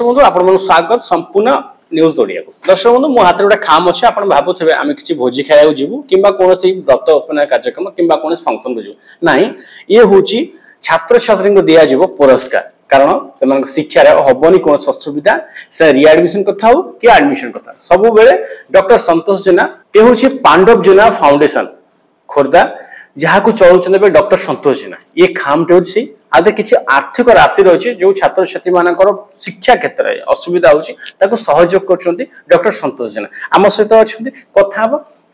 दर्शक बंधु आपण स्वागत संपूर्ण न्यूज ओडिया को। दर्शक बंधु मो हाथ गोटे खाम अच्छे आप भावुवे आम किसी भोजी खाया जीवु कि कौन व्रत उपनयन कार्यक्रम कि कौन फंक्शन को जीवु ना ये हूँ छात्र छात्री को दिज्व पुरस्कार कारण से शिक्षा हेनी कौन असुविधा से रिएडमिशन कथा हो कि एडमिशन कथा सब बेले डॉक्टर संतोष जेना ये हूँ पांडव जेना फाउंडेशन खोर्धा जहाँ को चलाउछन डॉक्टर संतोष जेना ये खामटे हूँ आदि किसी आर्थिक राशि रही जो छात्र छात्री मान शिक्षा क्षेत्र में असुविधा होगी सहयोग कर डॉक्टर संतोष जेना आम सहित अच्छा कथा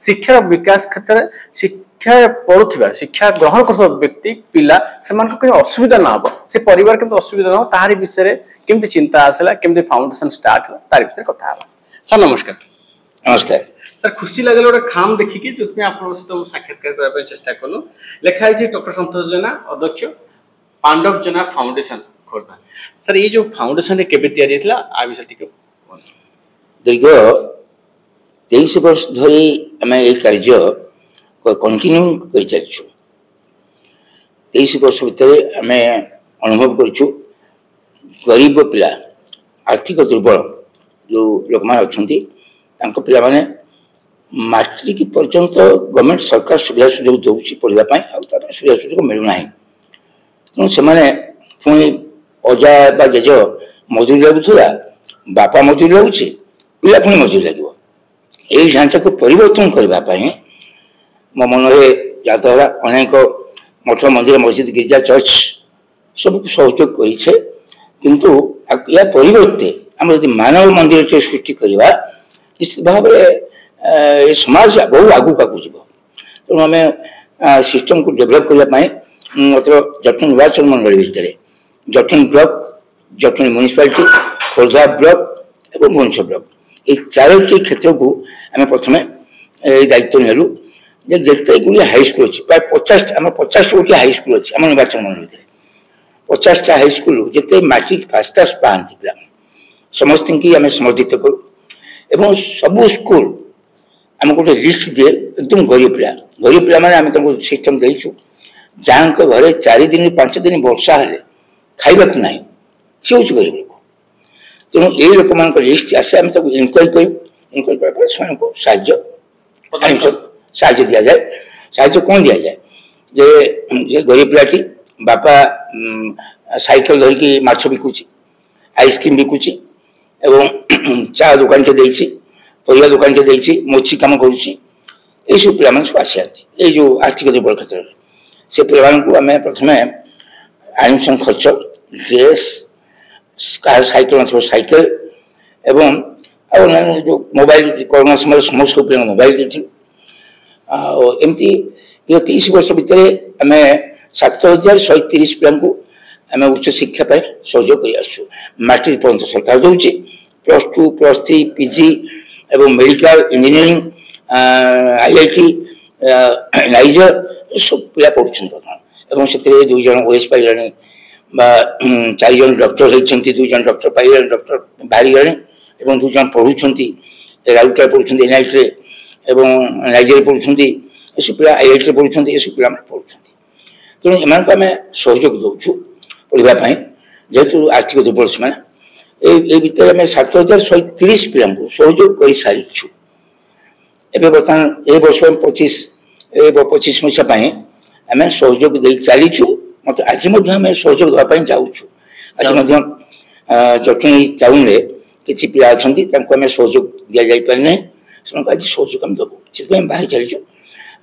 शिक्षार विकास क्षेत्र में शिक्षा पढ़ुवा शिक्षा ग्रहण कर व्यक्ति पिला से असुविधा ना हो से परिवार के असुविधा ना हो तारी विषय केमती चिंता आसला केमती फाउंडेशन स्टार्ट है तार विषय कथा सर नमस्कार। नमस्कार सर खुशी लगे गोटे खाम देखिकी जो आप साक्षात्कार करने चेष्टा कलु लिखाई डॉक्टर संतोष जेना अध्यक्ष पांडव जेना फाउंडेशन खोर्धा सर ये जो फाउंडेशन केबे तैयारी थला आ विषय टिके दीर्घ 23 वर्ष धरी आम ये कार्य कंटिन्यू कर चलु 23 वर्ष भितर आम अनुभव करूँ गरीब पिला आर्थिक दुर्बल जो लोक मैंने अच्छा पिला मैट्रिक पर्यंत गवर्नमेंट सरकार सुविधा सुजोग दौर पढ़ाई सुविधा सुजोग मिलूना तेणु से पुणी अजा बा जेज मजूरी लगुला बापा मजूरी लगुच पिला पुणी मजूरी लगे यही ढांचा को परिवर्तन करने मो मन जहाँद्वारा अनेक मठ मंदिर मस्जिद गिरजा चर्च सबको सहयोग करे किंतु या परिवर्ते आम यदि मानव मंदिर सृष्टि करवा निश्चित भाव में समाज बहुत आगू जीव तेणु आम सिस्टम को डेभलप करने मतलब जटन निर्वाचन मंडल भितर जटन ब्लॉक जटन म्यूनिसिपालिटी खोर्धा ब्लॉक और भुवनेश्वर ब्लॉक ये चारोटी क्षेत्र को आम प्रथम दायित्व नेलु जिते गुड़िया हाईस्कल अच्छी प्राय 50 आम 50 गोटी हाईस्कल अच्छी आम निर्वाचन मंडल भितर 50टा हाईस्कल जिते मैट्रिक फास्ट क्लास पाती पिला समस्त की आम समर्थित करूँ एवं सबू स्कूल आम गोटे लिस्ट दिए एकदम गरीब पिला मैंने आम सिस्टम देचु जहाँ घरे 4 दिन 5 दिन वर्षा हेले खाइबा ना सी हूँ गरीब लोक तेणु ये लोक मान लिस्ट आसे आम इनक्वारी करूँ इनक्वारी कर साहय दि जाए साहय कौन दि जाए जे गरीब पिलाटी बापा साइकेल धरिकी माछ बिकुची आइसक्रीम बिकुची एवं चा दुकान टे परिया दुकान टे मोची कम करुच्ची ये सब पिला सब आसी ये जो आर्थिक दुर्बल क्षेत्र से पिला आम प्रथम एडमिशन खर्च ड्रेस साइकेल न साइकेल एवं जो मोबाइल कोरोना समय समस्त पिला मोबाइल देती एमती 30 वर्ष भितर आम 7130 पिला आम उच्च शिक्षा सहयोग कर मैट्रिक पर्यंत सरकार दूसरी +2 +3 पीजी एवं मेडिकल इंजीनियरिंग IIT नाइजर सब पिला पढ़ुं बर्तमान से 2 जन ओएस पाई 4 जन डॉक्टर होती 2 जन डॉक्टर पाई डॉक्टर बाहरी गले 2 जन पढ़ुं राउरकेला पढ़ुं NIT नाइजर पढ़ुं ये सब पिला IIT पढ़ुं ये सब पिला पढ़ुं तेणु एम आम सहयोग दौचु पढ़ाई जेहेतु आर्थिक दुर्बल से भितर आम 7130 पिला सहयोग कर सारीचु एवं बर्तमान ए वर्ष 25 मसीहा आम सहयोग दे चलीचु मत आज आम सहयोग देवाई जाऊँ आज जटनी टाउन में किसी पिला अच्छा आम सहयोग दि जापारे से आज सहयोग आम देवु से बाहर चलीचु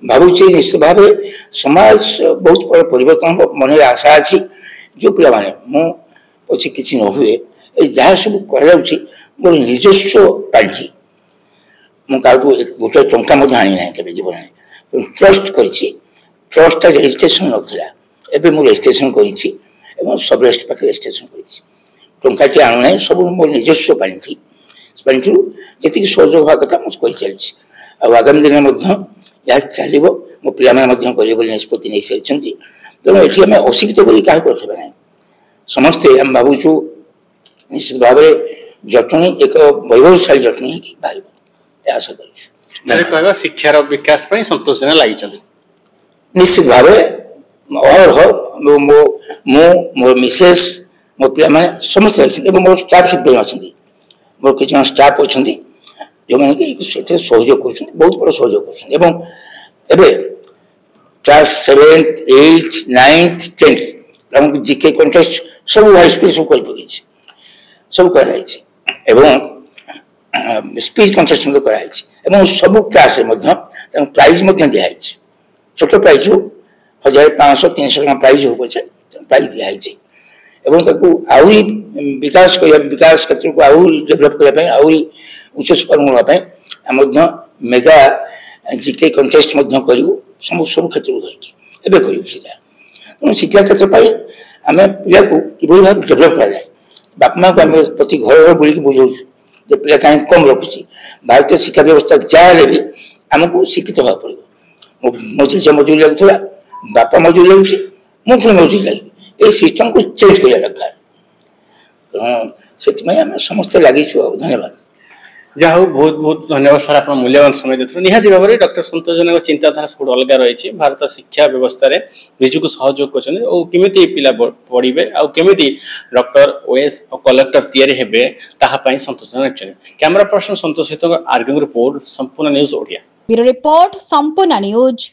भावुचे निश्चित भाव समाज बहुत बड़ा परिवर्तन मन आशा अच्छी जो पिला मुझे किसी न हुए जहाँ सब कर मोर निजस्व पांठी मुझे गोटे टंका आनी ना के जीवन में ट्रस्ट कर ट्रस्ट रेजिस्ट्रेशन नाला एवं मुझे रेजिस्ट्रेशन कर सब रेस्ट पाखे रेजिस्ट्रेशन कर आणु ना सब मोर निजस्व पांठी पांठी जी सहयोग हवा कथा मुझे कर चली आगामी दिन में यहाँ चलो मो पिला करेंगे निष्पत्ति नहीं सारी तेणु ये आम अशिक्षित बोली क्या रखा ना समस्ते आम भावुँ निश्चित भाव जटनी एक वैभवशाली जटनी बाहर आशा कर शिक्षार विकास संतोष जेना लगी निश्चित भाव मो मिसेस मो पिला माने समस्त रही मोर स्टाफ से अच्छी मोर किसी स्टाफ अच्छा जो मैंने कि सहयोग कर बहुत बड़ा सहयोग कर class 7th 8th 9th 10th GK contest सब हाईस्कल सब कर सब कराई स्पीच कंटेस्ट कराई सब क्लास प्राइज दिखाई छोट प्राइज हो 1500-300 टका प्राइज हो पचे प्राइज दिखाई आहरी विकास विकास क्षेत्र को आहरी डेभलप करने आहरी उच्च स्तर मेगा जीके कंटेस्ट करूँ सब सब क्षेत्र को धरिकी एवं करूँ तेणु शिक्षा क्षेत्र पर आम पिला को कि भाव डेभलप कराए बापा माँ को आम प्रति घर घर बुला बुझाऊ जो पिला कहीं कम रखुची भारतीय शिक्षा व्यवस्था जहाँ भी आमको शिक्षित होगा पड़ो मो जेजे मजूरी लगुला बापा मजूरी लगे मुझे मजूरी लगे ये सिस्टम को चेंज कर दरकार तेणु से समस्त लगे धन्यवाद जहाँ बहुत बहुत धन्यवाद सर आप मूल्यवान समय देते निहाती भाव में डॉक्टर संतोष जेना चिंताधारा सब अलग रही भारत शिक्षा व्यवस्था निजी को सहयोग करमी पिला पढ़े आमि डॉक्टर ओएस और कलेक्टर या संतोष जेना कैमरा पर्सन संतोष सहित आर्गेंग रिपोर्ट संपूर्ण न्यूज ओडिया ब्यूरो रिपोर्ट संपूर्ण न्यूज।